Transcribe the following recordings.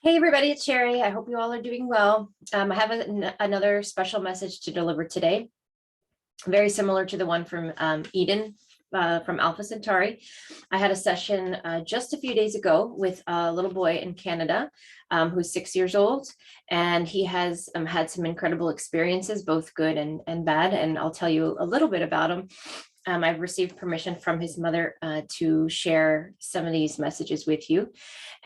Hey everybody, it's Sherri. I hope you all are doing well. I have another special message to deliver today, very similar to the one from Eden from Alpha Centauri. I had a session just a few days ago with a little boy in Canada who's 6 years old, and he has had some incredible experiences, both good and bad, and I'll tell you a little bit about him. I've received permission from his mother to share some of these messages with you.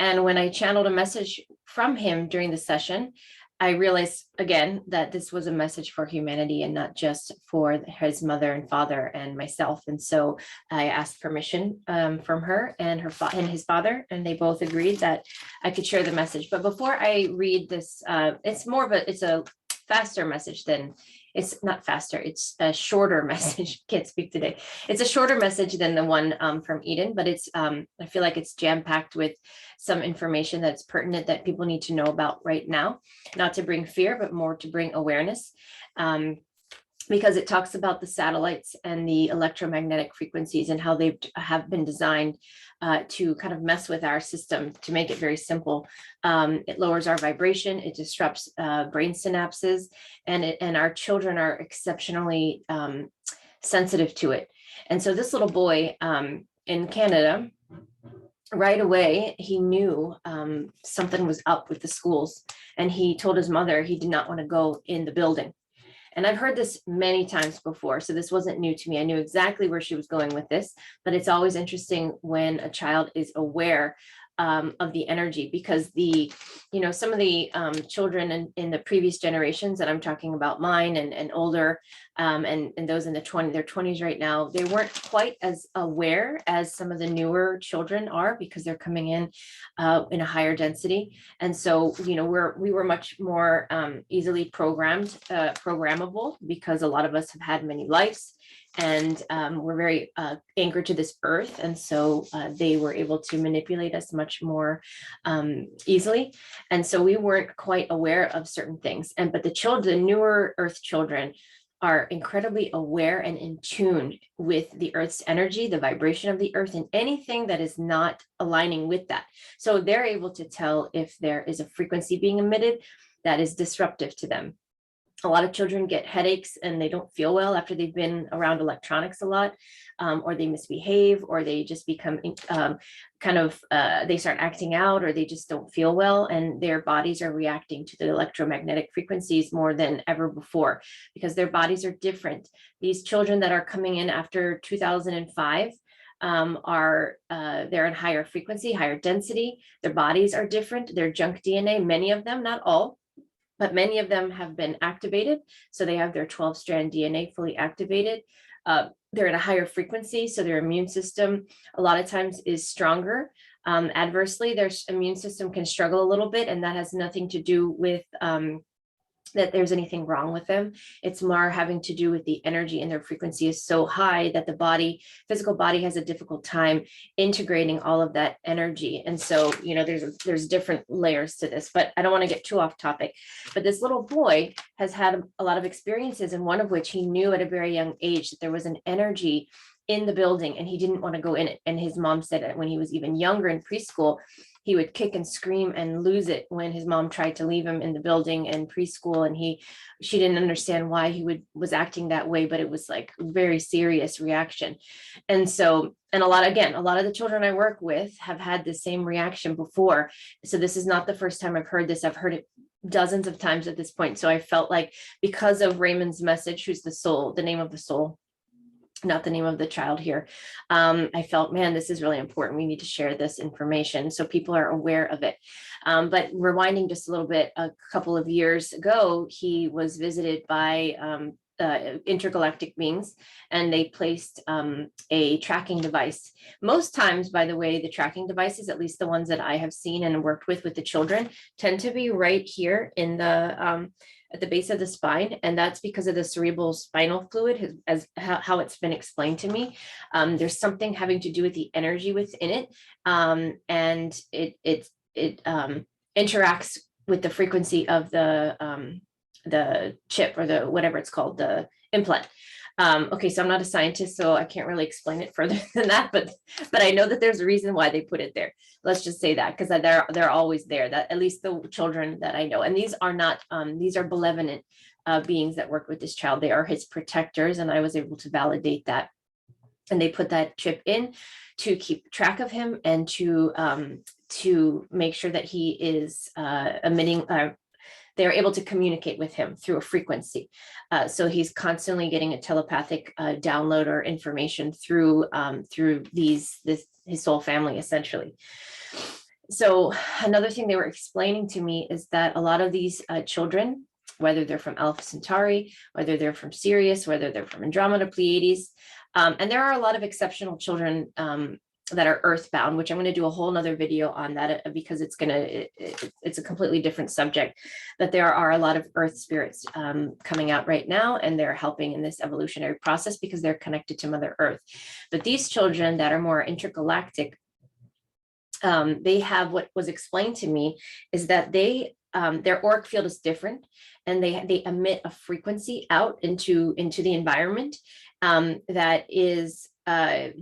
And when I channeled a message from him during the session, I realized again that this was a message for humanity and not just for his mother and father and myself. And so I asked permission from her and and his father, and they both agreed that I could share the message. But before I read this, it's a faster message than it's not faster, it's a shorter message. Can't speak today. It's a shorter message than the one from Eden, but it's I feel like it's jam-packed with some information that's pertinent that people need to know about right now, not to bring fear, but more to bring awareness. Because it talks about the satellites and the electromagnetic frequencies and how they have been designed to kind of mess with our system. To make it very simple, it lowers our vibration, it disrupts brain synapses, and our children are exceptionally sensitive to it. And so this little boy in Canada, right away, he knew something was up with the schools, and he told his mother he did not want to go in the building. And I've heard this many times before, so this wasn't new to me. I knew exactly where she was going with this, but it's always interesting when a child is aware of the energy, because some of the children in the previous generations that I'm talking about, mine and older, and those in their 20s right now, they weren't quite as aware as some of the newer children are, because they're coming in a higher density. And so, we were much more easily programmable, because a lot of us have had many lives, and we're very anchored to this earth. And so they were able to manipulate us much more easily. And so we weren't quite aware of certain things. But the newer earth children are incredibly aware and in tune with the earth's energy, the vibration of the earth, and anything that is not aligning with that. So they're able to tell if there is a frequency being emitted that is disruptive to them. A lot of children get headaches and they don't feel well after they've been around electronics a lot, or they misbehave, or they just become they start acting out, or they just don't feel well, and their bodies are reacting to the electromagnetic frequencies more than ever before, because their bodies are different. These children that are coming in after 2005 they're in higher frequency, higher density. Their bodies are different. Their junk DNA, many of them, not all, but many of them have been activated. So they have their 12-strand DNA fully activated. They're at a higher frequency, so their immune system a lot of times is stronger. Adversely, their immune system can struggle a little bit, and that has nothing to do with that there's anything wrong with them. It's more having to do with the energy, and their frequency is so high that the physical body has a difficult time integrating all of that energy. And so, there's different layers to this, but I don't want to get too off topic. But this little boy has had a lot of experiences, and one of which he knew at a very young age that there was an energy in the building and he didn't want to go in it. And his mom said that when he was even younger in preschool, he would kick and scream and lose it when his mom tried to leave him in the building in preschool. And she didn't understand why he was acting that way, but it was like a very serious reaction. And so, and a lot of the children I work with have had the same reaction before. So this is not the first time I've heard this. I've heard it dozens of times at this point. So I felt like, because of Raymond's message, who's the soul, the name of the soul, not the name of the child here, I felt, man, this is really important. We need to share this information so people are aware of it. But rewinding just a little bit, a couple of years ago, he was visited by intergalactic beings, and they placed a tracking device. Most times, by the way, the tracking devices, at least the ones that I have seen and worked with the children, tend to be right here in the at the base of the spine. And that's because of the cerebral spinal fluid, as how it's been explained to me. There's something having to do with the energy within it. And it interacts with the frequency of the chip, or the whatever it's called, the implant. Okay, so I'm not a scientist, so I can't really explain it further than that, but I know that there's a reason why they put it there. Let's just say that, because they're always there, that at least the children that I know. And these are not, these are benevolent beings that work with this child. They are his protectors, and I was able to validate that. And they put that chip in to keep track of him and to make sure that he is emitting, they're able to communicate with him through a frequency. So he's constantly getting a telepathic download or information through his soul family, essentially. So another thing they were explaining to me is that a lot of these children, whether they're from Alpha Centauri, whether they're from Sirius, whether they're from Andromeda Pleiades, and there are a lot of exceptional children that are earthbound, which I'm going to do a whole nother video on that because it's a completely different subject. But there are a lot of earth spirits coming out right now, and they're helping in this evolutionary process because they're connected to Mother Earth. But these children that are more intergalactic, they have, what was explained to me is that their auric field is different, and they emit a frequency out into the environment that is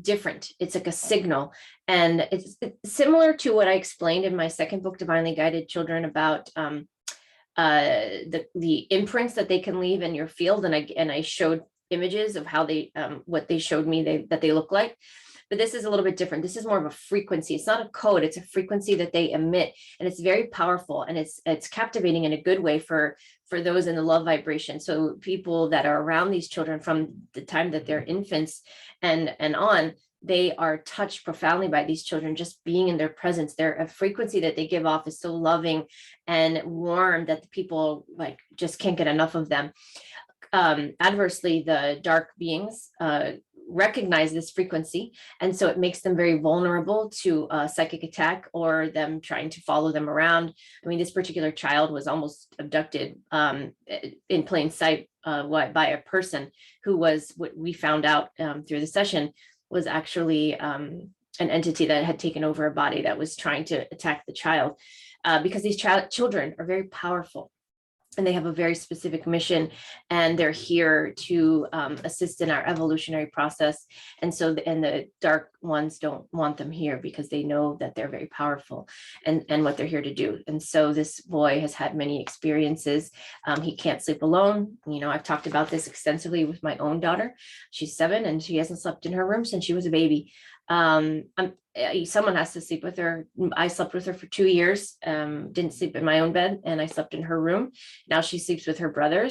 different. It's like a signal, and it's similar to what I explained in my second book, Divinely Guided Children, about the imprints that they can leave in your field, and I showed images of how they what they showed me that they look like. But this is a little bit different. This is more of a frequency. It's not a code, it's a frequency that they emit, and it's very powerful, and it's captivating in a good way for those in the love vibration. So people that are around these children from the time that they're infants and on, they are touched profoundly by these children just being in their presence. A frequency that they give off is so loving and warm that the people like just can't get enough of them. Adversely, the dark beings recognize this frequency, and so it makes them very vulnerable to a psychic attack or them trying to follow them around. I mean, this particular child was almost abducted in plain sight by a person who was, what we found out through the session, was actually an entity that had taken over a body that was trying to attack the child, because these children are very powerful. And they have a very specific mission, and they're here to assist in our evolutionary process. And so, the dark ones don't want them here because they know that they're very powerful and what they're here to do. And so this boy has had many experiences. He can't sleep alone. You know, I've talked about this extensively with my own daughter. She's 7 and she hasn't slept in her room since she was a baby. Someone has to sleep with her. I slept with her for 2 years, didn't sleep in my own bed, and I slept in her room. Now she sleeps with her brother,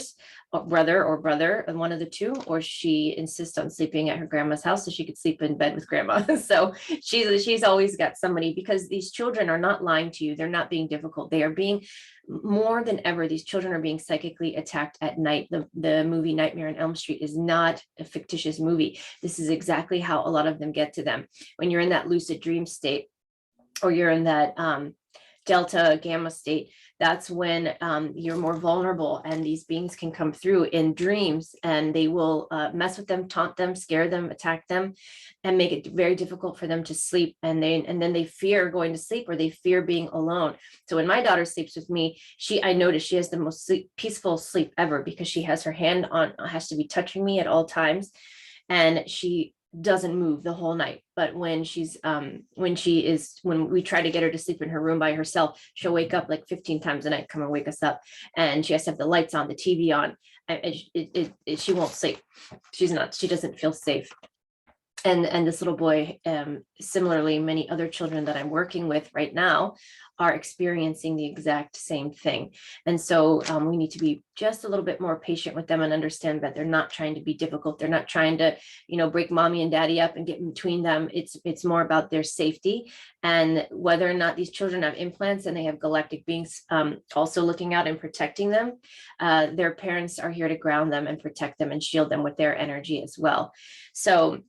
and one of the two, or she insists on sleeping at her grandma's house so she could sleep in bed with grandma. So she's always got somebody, because these children are not lying to you. They're not being difficult. They are being, more than ever, these children are being psychically attacked at night. The movie Nightmare on Elm Street is not a fictitious movie. This is exactly how a lot of them get to them. When you're in that lucid dream state, or you're in that delta gamma state, that's when you're more vulnerable, and these beings can come through in dreams, and they will mess with them, taunt them, scare them, attack them, and make it very difficult for them to sleep. And then they fear going to sleep, or they fear being alone. So when my daughter sleeps with me, I notice she has the most peaceful sleep ever, because she has her hand on, has to be touching me at all times, and she doesn't move the whole night. But when we try to get her to sleep in her room by herself, she'll wake up like 15 times a night, come and wake us up, and she has to have the lights on, the TV on. She won't sleep. She doesn't feel safe. And this little boy, similarly, many other children that I'm working with right now are experiencing the exact same thing. And so we need to be just a little bit more patient with them and understand that they're not trying to be difficult. They're not trying to, break mommy and daddy up and get in between them. It's more about their safety, and whether or not these children have implants and they have galactic beings also looking out and protecting them. Their parents are here to ground them and protect them and shield them with their energy as well. So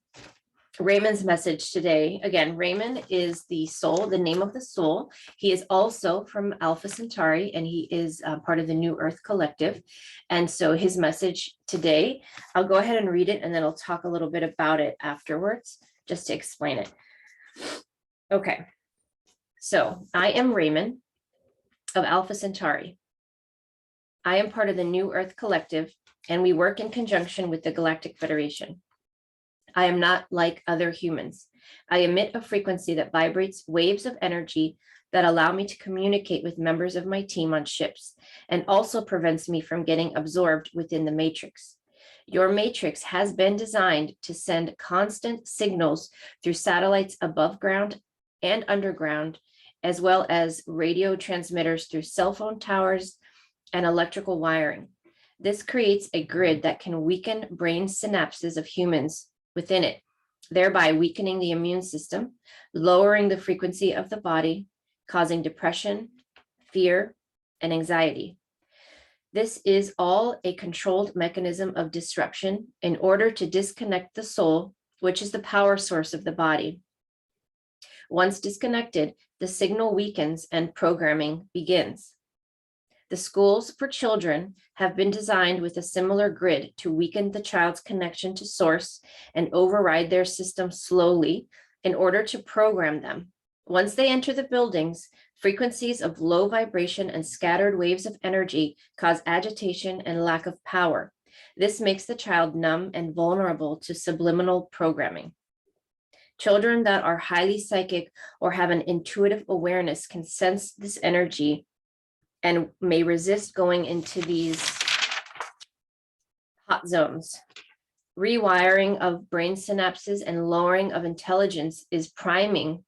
Raymond's message today, again, Raymond is the soul, the name of the soul. He is also from Alpha Centauri, and he is part of the New Earth Collective. And so his message today, I'll go ahead and read it, and then I'll talk a little bit about it afterwards, just to explain it. Okay, so I am Raymond of Alpha Centauri. I am part of the New Earth Collective, and we work in conjunction with the Galactic Federation. I am not like other humans. I emit a frequency that vibrates waves of energy that allow me to communicate with members of my team on ships, and also prevents me from getting absorbed within the matrix. Your matrix has been designed to send constant signals through satellites above ground and underground, as well as radio transmitters through cell phone towers and electrical wiring. This creates a grid that can weaken brain synapses of humans within it, thereby weakening the immune system, lowering the frequency of the body, causing depression, fear, and anxiety. This is all a controlled mechanism of disruption in order to disconnect the soul, which is the power source of the body. Once disconnected, the signal weakens and programming begins. The schools for children have been designed with a similar grid to weaken the child's connection to source and override their system slowly in order to program them. Once they enter the buildings, frequencies of low vibration and scattered waves of energy cause agitation and lack of power. This makes the child numb and vulnerable to subliminal programming. Children that are highly psychic or have an intuitive awareness can sense this energy and may resist going into these hot zones. Rewiring of brain synapses and lowering of intelligence is priming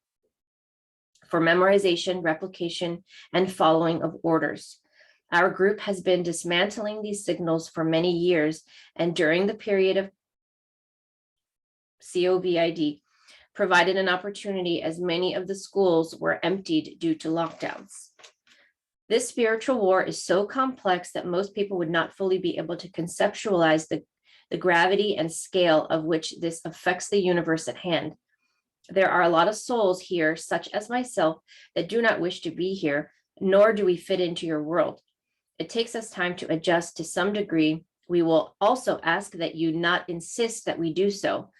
for memorization, replication, and following of orders. Our group has been dismantling these signals for many years, and during the period of COVID, provided an opportunity as many of the schools were emptied due to lockdowns. This spiritual war is so complex that most people would not fully be able to conceptualize the gravity and scale of which this affects the universe at hand. There are a lot of souls here, such as myself, that do not wish to be here, nor do we fit into your world. It takes us time to adjust to some degree. We will also ask that you not insist that we do so,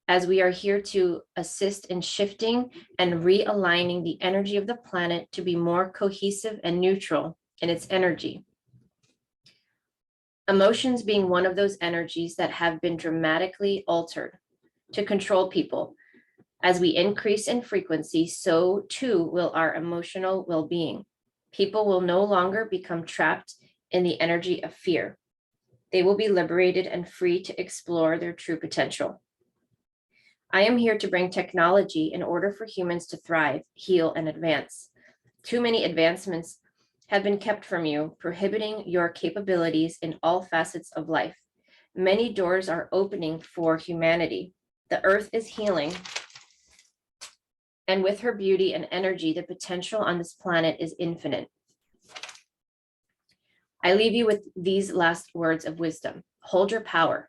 as we are here to assist in shifting and realigning the energy of the planet to be more cohesive and neutral in its energy. Emotions being one of those energies that have been dramatically altered to control people. As we increase in frequency, so too will our emotional well-being. People will no longer become trapped in the energy of fear. They will be liberated and free to explore their true potential. I am here to bring technology in order for humans to thrive, heal, and advance. Too many advancements have been kept from you, prohibiting your capabilities in all facets of life. Many doors are opening for humanity. The earth is healing, and with her beauty and energy, the potential on this planet is infinite. I leave you with these last words of wisdom. Hold your power.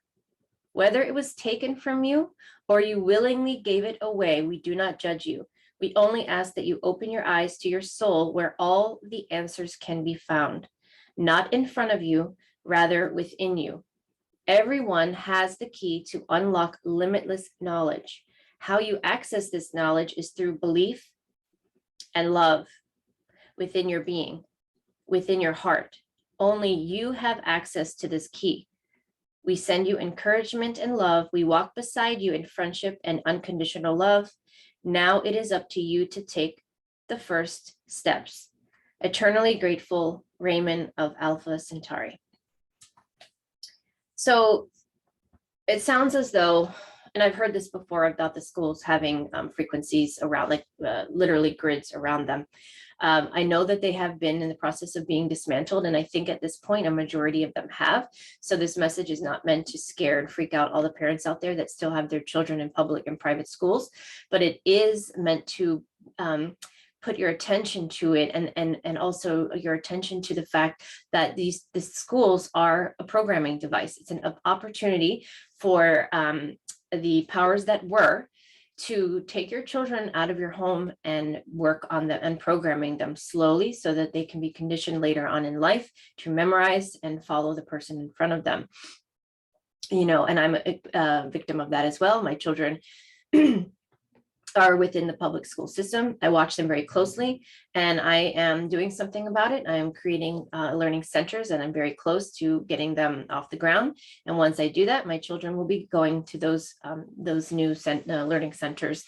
Whether it was taken from you or you willingly gave it away, we do not judge you. We only ask that you open your eyes to your soul where all the answers can be found, not in front of you, rather within you. Everyone has the key to unlock limitless knowledge. How you access this knowledge is through belief and love within your being, within your heart. Only you have access to this key. We send you encouragement and love. We walk beside you in friendship and unconditional love. Now it is up to you to take the first steps. Eternally grateful, Ramon of Alpha Centauri. So it sounds as though, and I've heard this before about the schools having frequencies around, like literally grids around them. I know that they have been in the process of being dismantled, and I think at this point, a majority of them have. So this message is not meant to scare and freak out all the parents out there that still have their children in public and private schools, but it is meant to put your attention to it, and also your attention to the fact that the schools are a programming device. It's an opportunity for the powers that were to take your children out of your home and work on them and programming them slowly so that they can be conditioned later on in life to memorize and follow the person in front of them. You know, and I'm a victim of that as well. My children are within the public school system. I watch them very closely, and I am doing something about it. I am creating learning centers, and I'm very close to getting them off the ground. And once I do that, my children will be going to those new learning centers.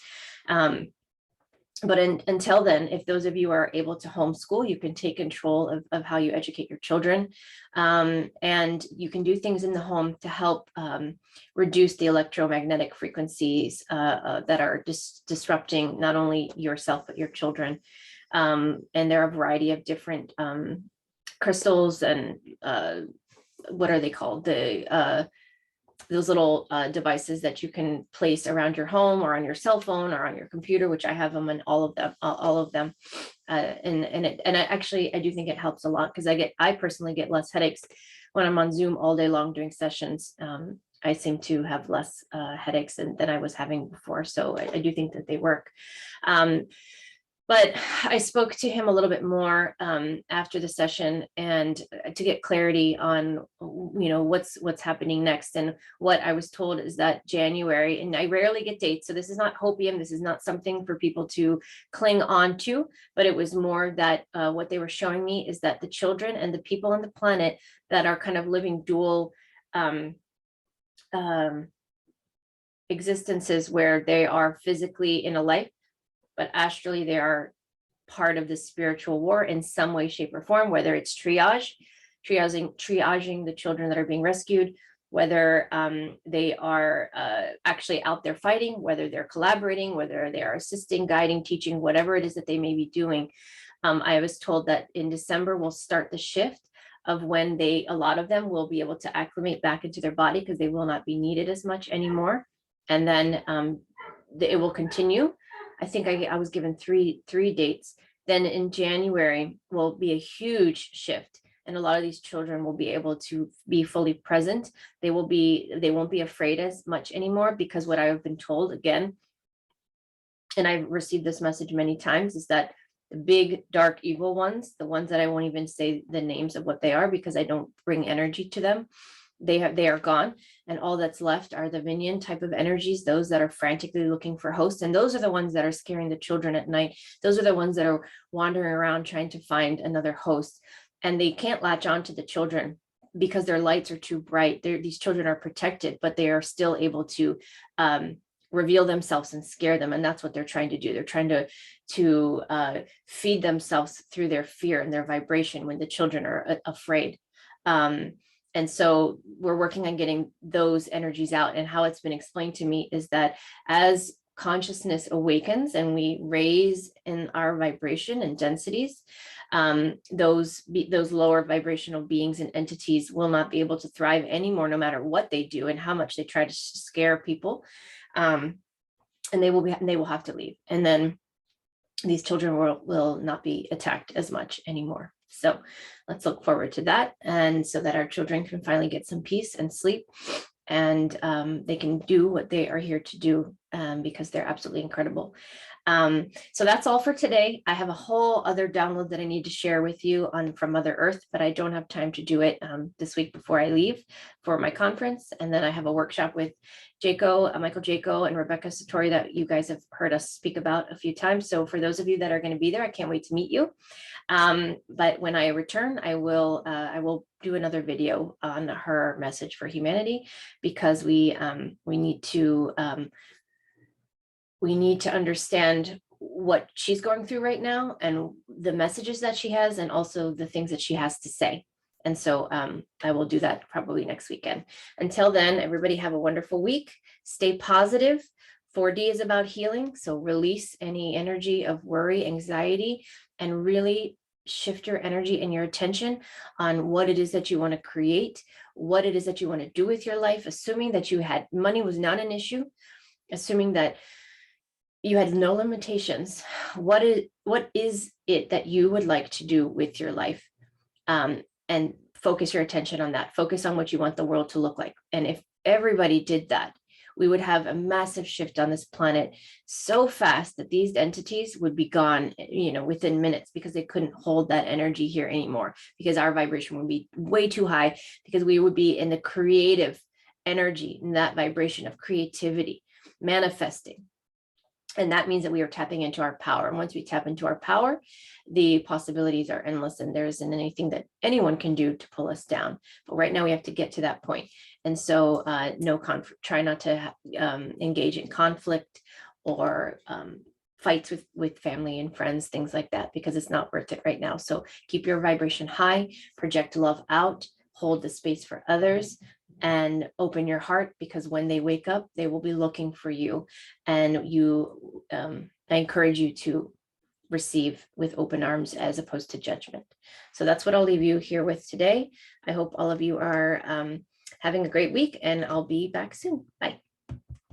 But until then, if those of you are able to homeschool, you can take control of how you educate your children. And you can do things in the home to help reduce the electromagnetic frequencies that are disrupting not only yourself, but your children. And there are a variety of different crystals and what are they called? Those little devices that you can place around your home or on your cell phone or on your computer, which I have them in all of them. And I do think it helps a lot, because I personally get less headaches when I'm on Zoom all day long doing sessions. I seem to have less headaches than I was having before. So I do think that they work. But I spoke to him a little bit more after the session, and to get clarity on, what's happening next. And what I was told is that January, and I rarely get dates, so this is not hopium. This is not something for people to cling on to, but it was more that what they were showing me is that the children and the people on the planet that are kind of living dual existences, where they are physically in a life, but astrally they are part of the spiritual war in some way, shape, or form, whether it's triaging the children that are being rescued, whether they are actually out there fighting, whether they're collaborating, whether they are assisting, guiding, teaching, whatever it is that they may be doing. I was told that in December we'll start the shift of when a lot of them will be able to acclimate back into their body, because they will not be needed as much anymore. And then it will continue. I think I was given three dates. Then in January will be a huge shift, and a lot of these children will be able to be fully present. They won't be afraid as much anymore, because what I have been told, again, and I've received this message many times, is that the big dark evil ones, the ones that I won't even say the names of what they are because I don't bring energy to them, they are gone, and all that's left are the Minion type of energies, those that are frantically looking for hosts. And those are the ones that are scaring the children at night. Those are the ones that are wandering around trying to find another host, and they can't latch on to the children because their lights are too bright. These children are protected, but they are still able to reveal themselves and scare them. And that's what they're trying to do. They're trying to feed themselves through their fear and their vibration when the children are afraid. And so we're working on getting those energies out. And how it's been explained to me is that as consciousness awakens and we raise in our vibration and densities, those lower vibrational beings and entities will not be able to thrive anymore, no matter what they do and how much they try to scare people. And they will have to leave. And then these children will not be attacked as much anymore. So let's look forward to that, and so that our children can finally get some peace and sleep, and they can do what they are here to do, because they're absolutely incredible. So that's all for today. I have a whole other download that I need to share with you from Mother Earth, but I don't have time to do it this week before I leave for my conference. And then I have a workshop with Michael Jaco and Rebecca Satori that you guys have heard us speak about a few times. So for those of you that are going to be there, I can't wait to meet you. But when I return, I will do another video on her message for humanity, because we need to understand what she's going through right now, and the messages that she has, and also the things that she has to say. And so I will do that probably next weekend. Until then, everybody have a wonderful week. Stay positive. 4D is about healing. So release any energy of worry, anxiety, and really shift your energy and your attention on what it is that you want to create, what it is that you want to do with your life, assuming that money was not an issue, assuming that you had no limitations. What is it that you would like to do with your life? And focus your attention on that. Focus on what you want the world to look like. And if everybody did that, we would have a massive shift on this planet so fast that these entities would be gone, within minutes, because they couldn't hold that energy here anymore, because our vibration would be way too high, because we would be in the creative energy, in that vibration of creativity, manifesting. And that means that we are tapping into our power. And once we tap into our power, the possibilities are endless, and there isn't anything that anyone can do to pull us down. But right now we have to get to that point. And so no conflict, try not to engage in conflict or fights with family and friends, things like that, because it's not worth it right now. So keep your vibration high, project love out, hold the space for others, and open your heart, because when they wake up, they will be looking for you. And you, I encourage you to receive with open arms as opposed to judgment. So that's what I'll leave you here with today. I hope all of you are having a great week, and I'll be back soon. Bye.